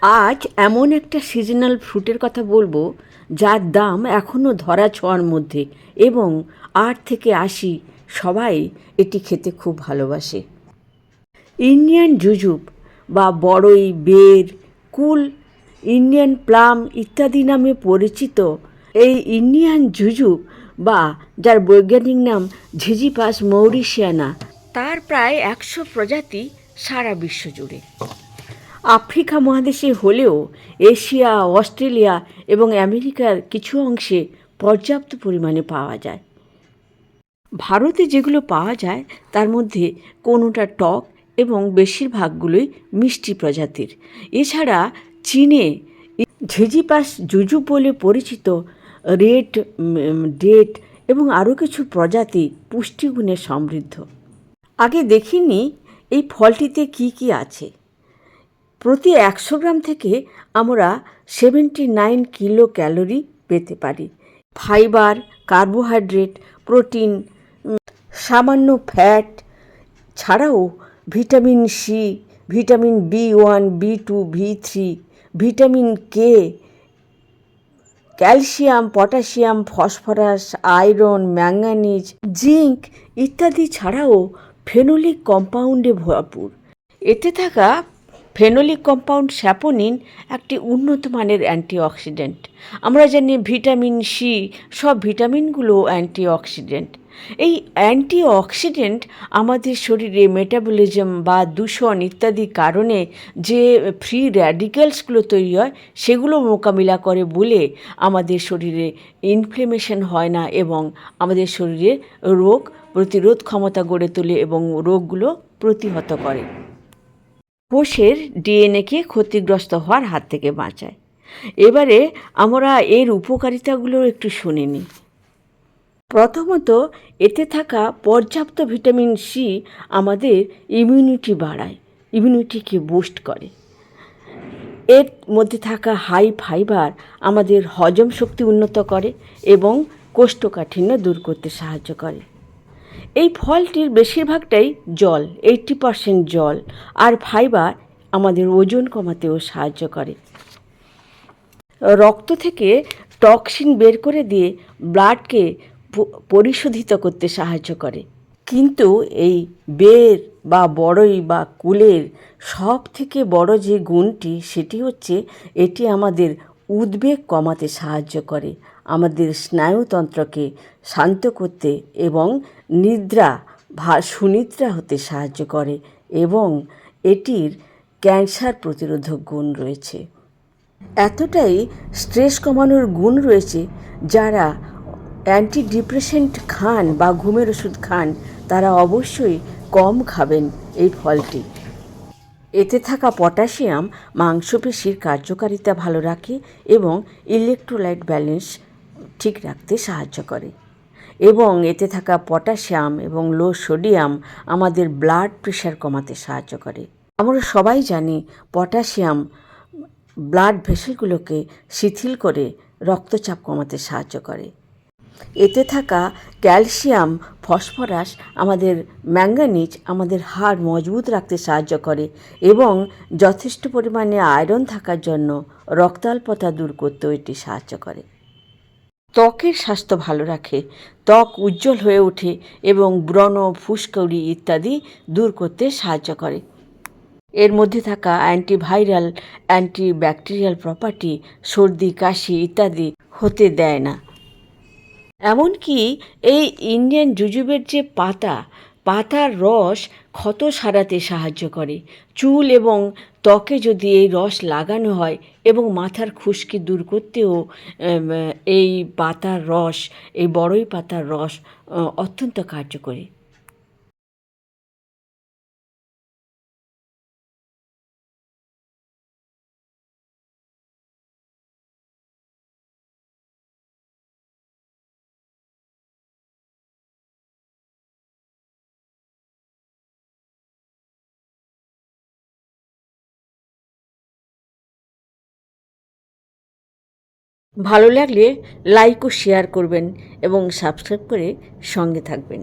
আজ এমন একটা সিজনাল ফ্রুটের কথা বলবো যার দাম এখনও ধরা ছোঁয়ার মধ্যে এবং 8 থেকে 80 সবাই এটি খেতে খুব ভালোবাসে। ইন্ডিয়ান জুজুব বা বড়ই, বের, কুল, ইন্ডিয়ান প্লাম ইত্যাদি নামে পরিচিত এই ইন্ডিয়ান জুজুব বা যার বৈজ্ঞানিক নাম ঝিঝিপাস মৌরিসিয়ানা, তার প্রায় 100 প্রজাতি সারা বিশ্ব জুড়ে। আফ্রিকা মহাদেশে হলেও এশিয়া, অস্ট্রেলিয়া এবং আমেরিকার কিছু অংশে পর্যাপ্ত পরিমাণে পাওয়া যায়। ভারতে যেগুলো পাওয়া যায় তার মধ্যে কোনোটা টক এবং বেশিরভাগগুলোই মিষ্টি প্রজাতির। এছাড়া চীনে ঝিঝিপাস জুজুব বলে পরিচিত রেড ডেট এবং আরও কিছু প্রজাতি পুষ্টিগুণে সমৃদ্ধ। আগে দেখিনি এই ফলটিতে কি কি আছে। প্রতি 100 গ্রাম থেকে আমরা 79 কিলো ক্যালোরি পেতে পারি। ফাইবার, কার্বোহাইড্রেট, প্রোটিন, সামান্য ফ্যাট ছাড়াও vitamin C, vitamin B1, B2, B3, vitamin K, calcium, potassium, phosphorus, iron, manganese, zinc ইত্যাদি ছাড়াও ফেনোলিক কম্পাউন্ডে ভরপুর। এতে থাকা ফেনোলিক কম্পাউন্ড স্যাপোনিন একটি উন্নত মানের অ্যান্টিঅক্সিডেন্ট। আমরা জানি ভিটামিন সি, সব ভিটামিনগুলো অ্যান্টিঅক্সিডেন্ট। এই অ্যান্টিঅক্সিডেন্ট আমাদের শরীরে মেটাবলিজম বা দূষণ ইত্যাদি কারণে যে ফ্রি র্যাডিক্যালসগুলো তৈরি হয় সেগুলো মোকাবিলা করে বলে আমাদের শরীরে ইনফ্লেমেশন হয় না এবং আমাদের শরীরে রোগ প্রতিরোধ ক্ষমতা গড়ে তোলে এবং রোগগুলো প্রতিহত করে। কোষের ডিএনএকে ক্ষতিগ্রস্ত হওয়ার হাত থেকে বাঁচায়। এবারে আমরা এর উপকারিতাগুলো একটু শুনে নিই। প্রথমত, এতে থাকা পর্যাপ্ত ভিটামিন সি আমাদের ইমিউনিটি বাড়ায়, ইমিউনিটিকে বুস্ট করে। এর মধ্যে থাকা হাই ফাইবার আমাদের হজম শক্তি উন্নত করে এবং কোষ্ঠকাঠিন্য দূর করতে সাহায্য করে। এই ফলটির বেশিরভাগটাই জল, 80% জল, আর ফাইবার আমাদের ওজন কমাতেও সাহায্য করে। রক্ত থেকে টক্সিন বের করে দিয়ে ব্লাডকে পরিশোধিত করতে সাহায্য করে। কিন্তু এই বের বা বড়ই বা কুলের সব থেকে বড় যে গুণটি সেটি হচ্ছে এটি আমাদের উদ্বেগ কমাতে সাহায্য করে, আমাদের স্নায়ুতন্ত্রকে শান্ত করতে এবং নিদ্রা সুনিদ্রা হতে সাহায্য করে এবং এটির ক্যান্সার প্রতিরোধক গুণ রয়েছে। এতটাই স্ট্রেস কমানোর গুণ রয়েছে, যারা অ্যান্টিডিপ্রেসেন্ট খান বা ঘুমের ওষুধ খান তারা অবশ্যই কম খাবেন এই ফলটি। এতে থাকা পটাশিয়াম মাংসপেশির কার্যকারিতা ভালো রাখে এবং ইলেকট্রোলাইট ব্যালেন্স ঠিক রাখতে সাহায্য করে এবং এতে থাকা পটাশিয়াম এবং লো সোডিয়াম আমাদের ব্লাড প্রেশার কমাতে সাহায্য করে। আমরা সবাই জানি পটাশিয়াম ব্লাড ভেসেলগুলোকে শিথিল করে রক্তচাপ কমাতে সাহায্য করে। এতে থাকা ক্যালসিয়াম, ফসফরাস, আমাদের ম্যাঙ্গানিজ আমাদের হাড় মজবুত রাখতে সাহায্য করে এবং যথেষ্ট পরিমাণে আয়রন থাকার জন্য রক্তাল্পতা দূর করতেও এটি সাহায্য করে। ত্বকের স্বাস্থ্য ভালো রাখে, ত্বক উজ্জ্বল হয়ে ওঠে এবং ব্রণ, ফুসকুড়ি ইত্যাদি দূর করতে সাহায্য করে। এর মধ্যে থাকা অ্যান্টিভাইরাল, অ্যান্টিব্যাকটেরিয়াল প্রপার্টি সর্দি, কাশি ইত্যাদি হতে দেয় না। এমনকি এই ইন্ডিয়ান জুজুবের যে পাতার রস ক্ষত সারাতে সাহায্য করে। চুল এবং ত্বকে যদি এই রস লাগানো হয় এবং মাথার খুশকি দূর করতেও এই বড়ই পাতার রস অত্যন্ত কার্যকরী। ভালো লাগলে লাইক ও শেয়ার করবেন এবং সাবস্ক্রাইব করে সঙ্গে থাকবেন।